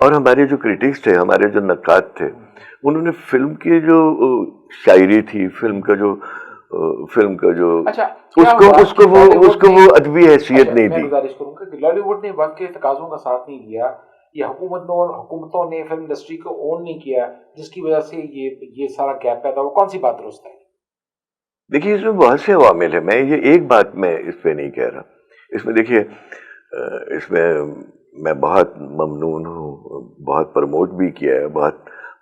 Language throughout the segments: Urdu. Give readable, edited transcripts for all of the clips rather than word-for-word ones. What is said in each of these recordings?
اور ہمارے جو کرٹکس تھے, ہمارے جو نقاد تھے, انہوں نے فلم کی جو شاعری تھی, فلم کا جو اس کو وہ ادبی حیثیت نہیں میں دی. گزارش کروں گا کہ لالی ووڈ نے وقت کے تقاضوں کا ساتھ نہیں دیا, یہ حکومتوں نے فلم انڈسٹری کو اون نہیں کیا, جس کی وجہ سے یہ سارا گیپ پیدا ہوا. کون سی بات درست ہے؟ دیکھیے اس میں بہت سے عوامل ہیں, میں یہ ایک بات میں اس پہ نہیں کہہ رہا. اس میں دیکھیے, اس میں بہت ممنون ہوں, بہت پروموٹ بھی کیا ہے,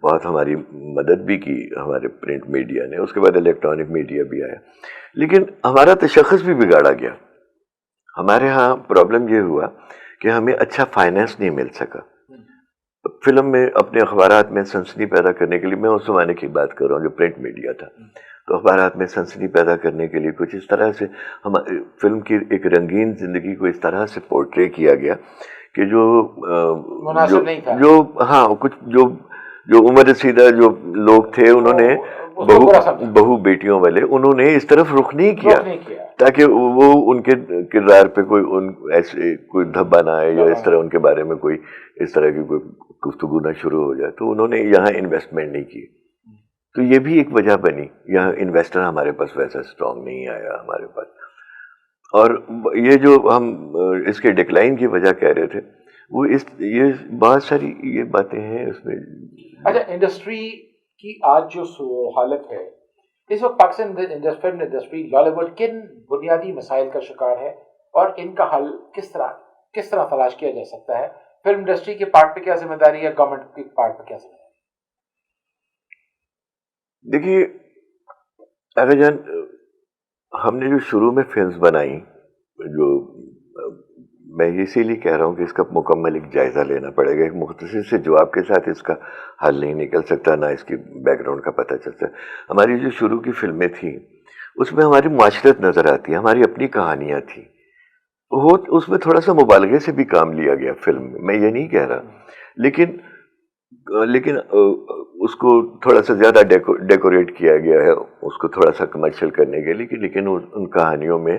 بہت ہماری مدد بھی کی ہمارے پرنٹ میڈیا نے, اس کے بعد الیکٹرانک میڈیا بھی آیا, لیکن ہمارا تشخص بھی بگاڑا گیا. ہمارے ہاں پرابلم یہ ہوا کہ ہمیں اچھا فائنینس نہیں مل سکا فلم میں. اپنے اخبارات میں سنسنی پیدا کرنے کے لیے, میں اس زمانے کی بات کر رہا ہوں جو پرنٹ میڈیا تھا, تو اخبارات میں سنسنی پیدا کرنے کے لیے کچھ اس طرح سے فلم کی ایک رنگین زندگی کو اس طرح سے پورٹرے کیا گیا کہ جو عمر رسیدہ جو لوگ تھے, انہوں نے بہو بیٹیوں والے, انہوں نے اس طرف رخ نہیں کیا تاکہ وہ ان کے کردار پہ کوئی دھبا نہ آئے, یا اس طرح ان کے بارے میں کوئی اس طرح کی کوئی گفتگو نہ شروع ہو جائے. تو انہوں نے یہاں انویسٹمنٹ نہیں کی, تو یہ بھی ایک وجہ بنی. یہاں انویسٹر ہمارے پاس ویسا اسٹرانگ نہیں آیا ہمارے پاس. اور یہ جو ہم اس کے ڈکلائن کی وجہ کہہ رہے تھے, وہ یہ بہت ساری یہ باتیں ہیں اس میں. اچھا, انڈسٹری کی آج جو حالت ہے اس وقت, Pakistan film industry lolly would کن بنیادی مسائل کا شکار ہے, اور ان کا حل کس طرح تلاش کیا جا سکتا ہے؟ فلم انڈسٹری کے پارٹ پہ کیا ذمہ داری ہے, گورنمنٹ کے پارٹ پہ کیا ذمہ داری؟ دیکھیے اگر جان, ہم نے جو شروع میں فلمز بنائی, جو میں اسی لیے کہہ رہا ہوں کہ اس کا مکمل ایک جائزہ لینا پڑے گا. ایک مختصر سے جواب کے ساتھ اس کا حل نہیں نکل سکتا, نہ اس کی بیک گراؤنڈ کا پتہ چلتا. ہماری جو شروع کی فلمیں تھیں اس میں ہماری معاشرت نظر آتی ہے, ہماری اپنی کہانیاں تھیں. اس میں تھوڑا سا مبالغے سے بھی کام لیا گیا فلم میں یہ نہیں کہہ رہا, لیکن اس کو تھوڑا سا زیادہ ڈیکوریٹ کیا گیا ہے, اس کو تھوڑا سا کمرشل کرنے کے لیے. لیکن ان کہانیوں میں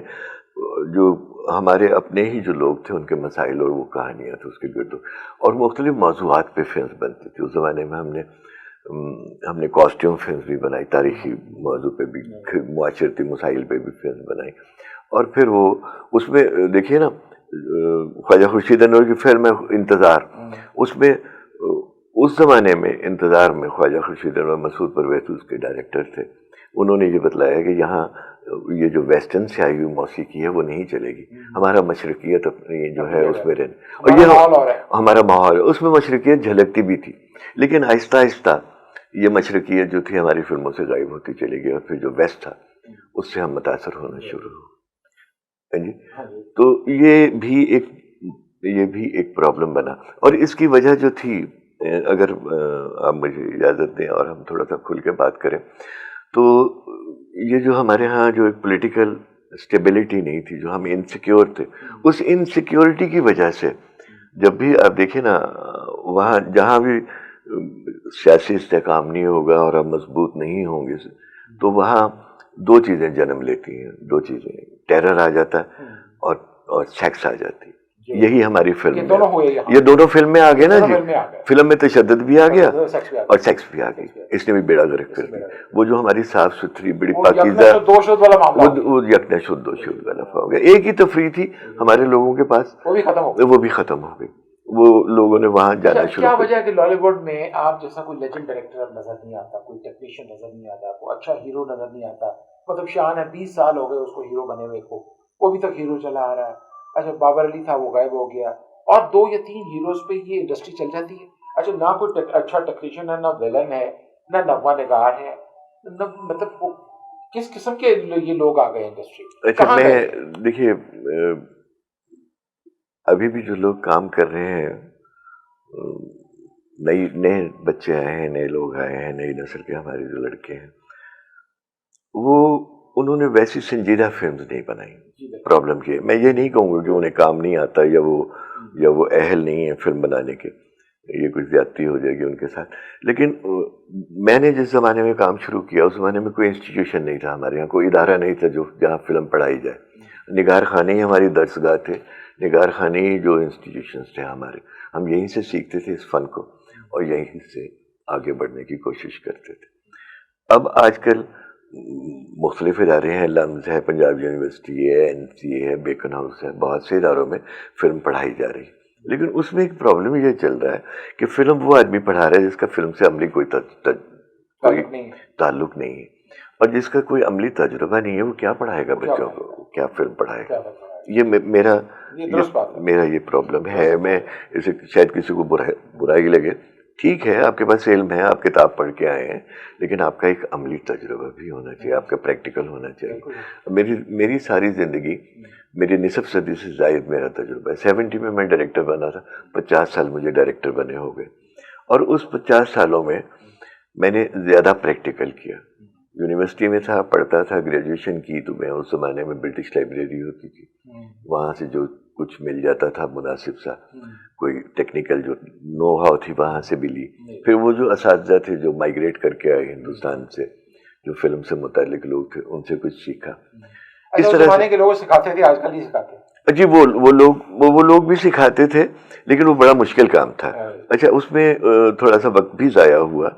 جو ہمارے اپنے ہی جو لوگ تھے, ان کے مسائل اور وہ کہانیاں تھیں اس کے گرد, اور مختلف موضوعات پہ فلمز بنتی تھی. اس زمانے میں ہم نے کاسٹیوم فلمز بھی بنائی, تاریخی موضوع پہ بھی, معاشرتی مسائل پہ بھی فلمز بنائی. اور پھر وہ اس میں دیکھیے نا, خواجہ خورشید انور کی فلم ہے انتظار, اس میں اس زمانے میں انتظار میں خواجہ خورشید انور, مسعود پرویز اس کے ڈائریکٹر تھے, انہوں نے یہ بتلایا کہ یہاں یہ جو ویسٹرن سے آئی ہوئی موسیقی ہے وہ نہیں چلے گی, ہمارا مشرقیت اپنی جو ہے اس میں رہنے, اور یہ ہمارا ماحول ہے, اس میں مشرقیت جھلکتی بھی تھی. لیکن آہستہ آہستہ یہ مشرقیت جو تھی ہماری فلموں سے غائب ہوتی چلی گئی, اور پھر جو ویسٹ تھا اس سے ہم متاثر ہونا شروع ہو. جی, تو یہ بھی ایک پرابلم بنا. اور اس کی وجہ جو تھی, اگر آپ مجھے اجازت دیں اور ہم تھوڑا سا کھل کے بات کریں, تو یہ جو ہمارے ہاں جو ایک پولیٹیکل اسٹیبلٹی نہیں تھی, جو ہم انسیکیور تھے, اس انسیکیورٹی کی وجہ سے جب بھی آپ دیکھیں نا, وہاں جہاں بھی سیاسی استحکام نہیں ہوگا اور ہم مضبوط نہیں ہوں گے, تو وہاں دو چیزیں جنم لیتی ہیں, دو چیزیں, ٹیرر آ جاتا ہے اور سیکس آ جاتی ہے. یہی ہماری فلم میں, یہ دونوں فلم میں آ گئے نا جی. فلم میں تشدد بھی آ گیا اور سیکس بھی آ گئی, اس نے بھی بیڑا گرک کر دیا. وہ جو ہماری صاف ستھری بڑی پاکیزہ, وہ یکنا شد و شد والا ہو گیا. ایک ہی تفریح تھی ہمارے لوگوں کے پاس, وہ بھی ختم ہو گئی. وہ لوگوں نے وہاں جانا شروع کیا وجہ ہے کہ لالی ووڈ میں آپ جیسا کوئی لیجنڈ ڈائریکٹر نظر نہیں آتا, کوئی ٹیکنیشین نظر نہیں آتا, کوئی اچھا ہیرو نظر نہیں آتا. مطلب شاہان ہے 20 سال ہو گئے اس کو ہیرو بنے ہوئے کو, وہ ابھی تک ہیرو چلا آ رہا ہے. اچھا, بابر علی تھا وہ غائب ہو گیا, اور 2 یا 3 ہیروز پہ یہ انڈسٹری چل جاتی ہے. اچھا, نہ کوئی اچھا ٹیکنیشین ہے, نہ ویلن ہے, نہ نغمہ نگار ہے, مطلب کس قسم کے یہ لوگ آ گئے انڈسٹری. اچھا, میں دیکھیے ابھی بھی جو لوگ کام کر رہے ہیں, نئے بچے آئے ہیں, نئے لوگ آئے ہیں, نئی نسل کے ہمارے جو لڑکے ہیں, انہوں نے ویسی سنجیدہ فلمز نہیں بنائی. پرابلم یہ, میں یہ نہیں کہوں گا کہ انہیں کام نہیں آتا یا وہ اہل نہیں ہے فلم بنانے کے, یہ کچھ زیادتی ہو جائے گی ان کے ساتھ. لیکن میں نے جس زمانے میں کام شروع کیا, اس زمانے میں کوئی انسٹیٹیوشن نہیں تھا ہمارے یہاں, کوئی ادارہ نہیں تھا جہاں فلم پڑھائی جائے. نگار خانے ہی ہماری درسگاہ تھے، نگار خانے ہی جو انسٹیٹیوشنز تھے ہمارے، ہم یہیں سے سیکھتے تھے اس فن کو اور یہیں سے آگے بڑھنے کی کوشش کرتے تھے. اب آج کل مختلف ادارے ہیں، لمز ہے، پنجاب یونیورسٹی ہے، NCA ہے، بیکن ہاؤس ہے، بہت سے اداروں میں فلم پڑھائی جا رہی ہے. لیکن اس میں ایک پرابلم یہ چل رہا ہے کہ فلم وہ آدمی پڑھا رہا ہے جس کا فلم سے عملی کوئی تعلق نہیں ہے، اور جس کا کوئی عملی تجربہ نہیں ہے وہ کیا پڑھائے گا بچوں کو، کیا فلم پڑھائے گا. یہ میرا یہ پرابلم ہے. میں اسے شاید کسی کو برائی لگے، ٹھیک ہے، آپ کے پاس علم ہے، آپ کتاب پڑھ کے آئے ہیں، لیکن آپ کا ایک عملی تجربہ بھی ہونا چاہیے، آپ کا پریکٹیکل ہونا چاہیے. میری ساری زندگی، میری نصف صدی سے زائد میرا تجربہ ہے. 70 میں ڈائریکٹر بنا تھا، 50 سال مجھے ڈائریکٹر بنے ہو گئے، اور اس 50 سالوں میں میں نے زیادہ پریکٹیکل کیا. یونیورسٹی میں تھا، پڑھتا تھا، گریجویشن کی تو میں اس زمانے میں برٹش لائبریری ہوتی تھی، وہاں سے جو کچھ مل جاتا تھا مناسب سا، کوئی ٹیکنیکل جو نو ہاؤ تھی وہاں سے بھی لی. پھر وہ جو اساتذہ تھے جو مائگریٹ کر کے آئے ہندوستان سے، جو فلم سے متعلق لوگ تھے، ان سے کچھ سیکھا. اس طرح کے لوگ سکھاتے تھے، آج کل نہیں سکھاتے. جی وہ لوگ بھی سکھاتے تھے، لیکن وہ بڑا مشکل کام تھا. اچھا، اس میں تھوڑا سا وقت بھی ضائع ہوا.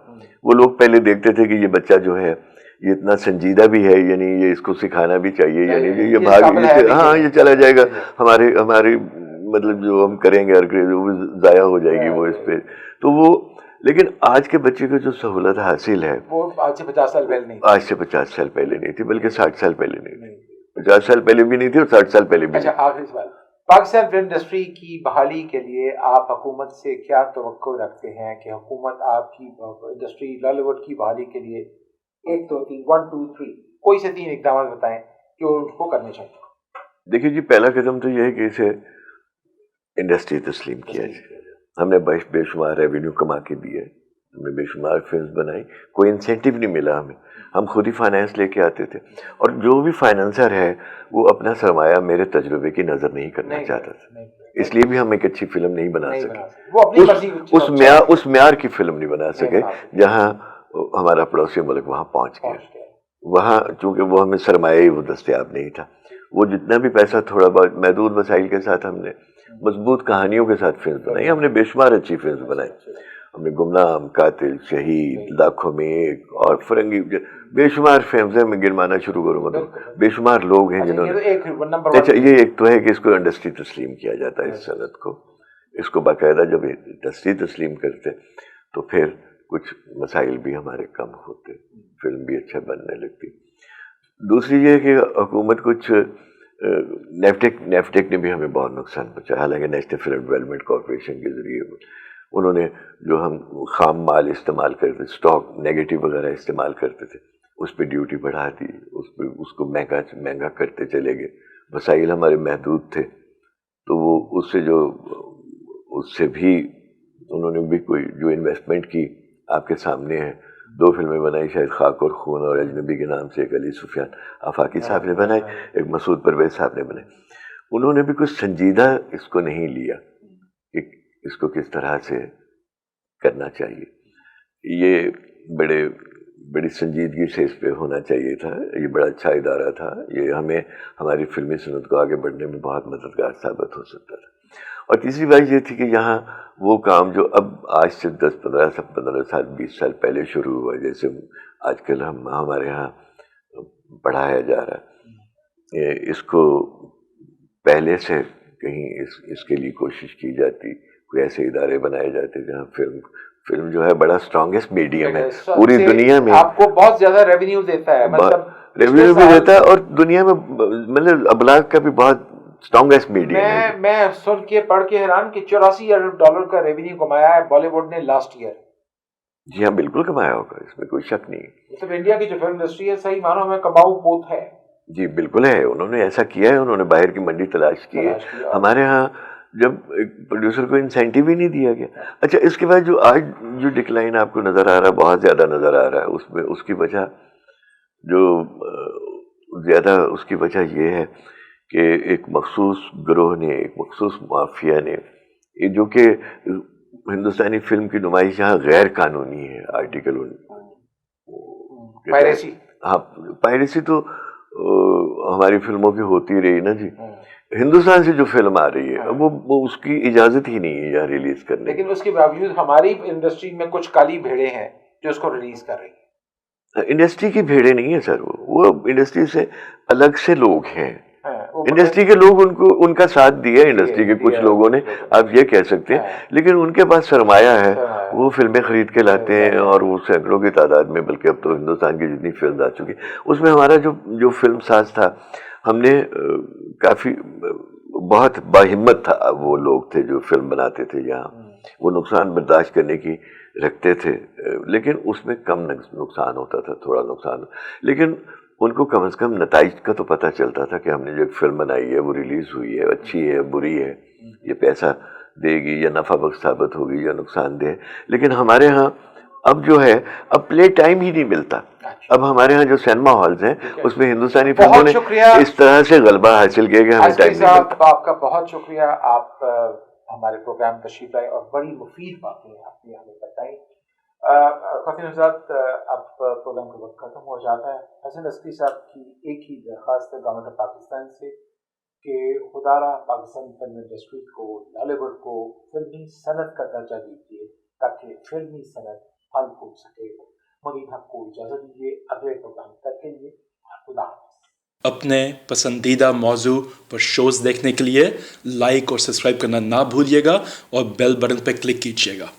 وہ لوگ پہلے دیکھتے تھے کہ یہ بچہ جو ہے یہ اتنا سنجیدہ بھی ہے، یعنی یہ اس کو سکھانا بھی چاہیے، یعنی یہ ہاں یہ چلا جائے گا، ہماری مطلب جو ہم کریں گے وہ ضائع ہو جائے گی وہ اس پہ. تو وہ، لیکن آج کے بچے کو جو سہولت حاصل ہے وہ آج سے 50 سال پہلے نہیں، آج سے 50 سال پہلے نہیں تھی، بلکہ 60 سال پہلے نہیں تھی، 50 سال پہلے بھی نہیں تھی اور 60 سال پہلے بھی. اچھا، آخری سوال، پاکستان فلم انڈسٹری کی بحالی کے لیے آپ حکومت سے کیا توقع رکھتے ہیں کہ حکومت آپ کی انڈسٹری لالی ووڈ کی بحالی کے لیے 1 2 3 1 2 3 کوئی سے 3 اقدامات بتائیں جو ان کو کرنے چاہیے؟ دیکھیے جی، پہلا قدم تو یہ ہے کہ اسے انڈسٹری تسلیم کیا جائے. ہم نے بے شمار ریونیو کما کے دیے، ہم نے بے شمار فلمز بنائی، کوئی انسینٹیو نہیں ملا ہمیں. ہم خود ہی فائنانس لے کے آتے تھے، اور جو بھی فائنانسر ہے وہ اپنا سرمایہ میرے تجربے کی نظر نہیں کرنا چاہتا تھا، اس لیے بھی ہم ایک اچھی فلم نہیں بنا سکے، اس معیار کی فلم نہیں بنا سکے جہاں ہمارا پڑوسی ملک وہاں پہنچ گیا. وہاں چونکہ وہ ہمیں سرمایہ ہی وہ دستیاب نہیں تھا. وہ جتنا بھی پیسہ تھوڑا بہت محدود وسائل کے ساتھ ہم نے مضبوط کہانیوں کے ساتھ فلم بنائی. ہم نے بے شمار اچھی فلم بنائی. ہم نے گمنام، قاتل، شہید، لاکھوں میں ایک اور فرنگی، بے شمار فلمز ہیں. میں گنوانا شروع کروں گا تو بے شمار لوگ ہیں جنہوں نے. اچھا، یہ ایک تو ہے کہ اس کو انڈسٹری تسلیم کیا جاتا ہے، اس صنعت کو، اس کو باقاعدہ جب انڈسٹری تسلیم کرتے تو پھر کچھ مسائل بھی ہمارے کم ہوتے، فلم بھی اچھا بننے لگتی. دوسری یہ کہ حکومت کچھ نیفٹیک نے بھی ہمیں بہت نقصان پہنچایا. حالانکہ نیشنل فلم ڈیولپمنٹ کارپوریشن کے ذریعے انہوں نے جو ہم خام مال استعمال کرتے، اسٹاک نیگیٹو وغیرہ استعمال کرتے تھے، اس پہ ڈیوٹی بڑھا دی، اس کو مہنگا کرتے چلے گئے. وسائل ہمارے محدود تھے، تو وہ اس سے بھی انہوں نے بھی کوئی جو انویسٹمنٹ کی آپ کے سامنے ہے. 2 فلمیں بنائی، شاید خاک اور خون اور اجنبی کے نام سے، ایک علی سفیان آفاقی صاحب نے بنائی، ایک مسعود پرویز صاحب نے بنائی. انہوں نے بھی کچھ سنجیدہ اس کو نہیں لیا کہ اس کو کس طرح سے کرنا چاہیے. یہ بڑی سنجیدگی سے اس پہ ہونا چاہیے تھا. یہ بڑا اچھا ادارہ تھا، یہ ہمیں ہماری فلمی صنعت کو آگے بڑھنے میں بہت مددگار ثابت ہو سکتا تھا. اور تیسری بات یہ تھی کہ یہاں وہ کام جو اب آج سے 15 سال 20 سال پہلے شروع ہوا، جیسے آج کل ہمارے ہاں پڑھایا جا رہا ہے، اس کو پہلے سے کہیں اس کے لیے کوشش کی جاتی، کوئی ایسے ادارے بنائے جاتے جہاں فلم جو ہے بڑا اسٹرانگیسٹ میڈیم ہے پوری دنیا میں، آپ کو بہت زیادہ ریونیو دیتا ہے، مطلب ریونیو بھی دیتا ہے، اور دنیا میں مطلب ابلاغ کا بھی بہت اسٹرانگیسٹ میڈیم ہے. میں سن کے پڑھ کے حیران کہ $84 ارب کا ریونیو کمایا ہے بالی ووڈ نے لاسٹ ایئر. جی ہاں، بالکل کمایا ہوگا، اس میں کوئی شک نہیں. مطلب انڈیا کی جو فلم انڈسٹری ہے صحیح معنوں میں کماؤ بوت ہے. جی بالکل ہے، انہوں نے ایسا کیا ہے، انہوں نے باہر کی منڈی تلاش کی ہے. ہمارے ہاں جب ایک پروڈیوسر کو انسینٹیو ہی نہیں دیا گیا. اچھا، اس کے بعد جو آج جو ڈکلائن آپ کو نظر آ رہا ہے، بہت زیادہ نظر آ رہا ہے، اس کی وجہ جو زیادہ اس کی وجہ یہ ہے کہ ایک مخصوص گروہ نے، ایک مخصوص مافیا نے، جو کہ ہندوستانی فلم کی نمائش یہاں غیر قانونی ہے، آرٹیکل پائریسی. ہاں، پائریسی تو ہماری فلموں کی ہوتی رہی نا جی، ہندوستان سے جو فلم آ رہی ہے وہ اس کی اجازت ہی نہیں ہے یہاں ریلیز کرنے کی. لیکن اس کے باوجود ہماری انڈسٹری میں کچھ کالی بھیڑیں ہیں جو اس کو ریلیز کر رہی ہیں. انڈسٹری کی بھیڑیں نہیں ہیں سر، وہ انڈسٹری سے الگ سے لوگ ہیں. انڈسٹری کے لوگ ان کا ساتھ دیا، انڈسٹری کے کچھ لوگوں نے، آپ یہ کہہ سکتے ہیں، لیکن ان کے پاس سرمایہ ہے، وہ فلمیں خرید کے لاتے ہیں، اور وہ سینکڑوں کی تعداد میں، بلکہ اب تو ہندوستان کی جتنی فلم آ چکی اس میں ہمارا جو فلم ساز تھا، ہم نے کافی بہت باہمت تھا، وہ لوگ تھے جو فلم بناتے تھے یہاں، وہ نقصان برداشت کرنے کی رکھتے تھے، لیکن اس میں کم نقصان ہوتا تھا، تھوڑا نقصان، لیکن ان کو کم از کم نتائج کا تو پتہ چلتا تھا کہ ہم نے جو ایک فلم بنائی ہے وہ ریلیز ہوئی ہے، اچھی ہے بری ہے، یہ پیسہ دے گی یا نفع بخش ثابت ہوگی یا نقصان دہ. لیکن ہمارے ہاں اب جو ہے اب پلے ٹائم ہی نہیں ملتا. اب ہمارے ہاں جو سینما ہالز ہیں اس میں ہندوستانی فلموں نے اس طرح سے غلبہ حاصل کیا کہ ہمیں ٹائم نہیں ملتا. آپ کا بہت شکریہ، آپ ہمارے پروگرام تشریف لائے اور بڑی مفید باتیں آپ نے ہمیں بتائیں. خواتین حضرات، اب پروگرام کا وقت ختم ہو جاتا ہے. حسن عسکری صاحب کی ایک ہی درخواست ہے گورنمنٹ آف پاکستان سے کہ خدا را پاکستانی فلم انڈسٹری کو، ٹالی ووڈ کو فلمی صنعت کا درجہ دیجیے تاکہ فلمی صنعت پھل پھول سکے. منیب حق کو اجازت دیجیے، اگلے پروگرام تک کے لیے خدا حافظ. اپنے پسندیدہ موضوع پر شوز دیکھنے کے لیے لائک اور سبسکرائب کرنا نہ بھولیے گا اور بیل بٹن پہ کلک کیجیے گا.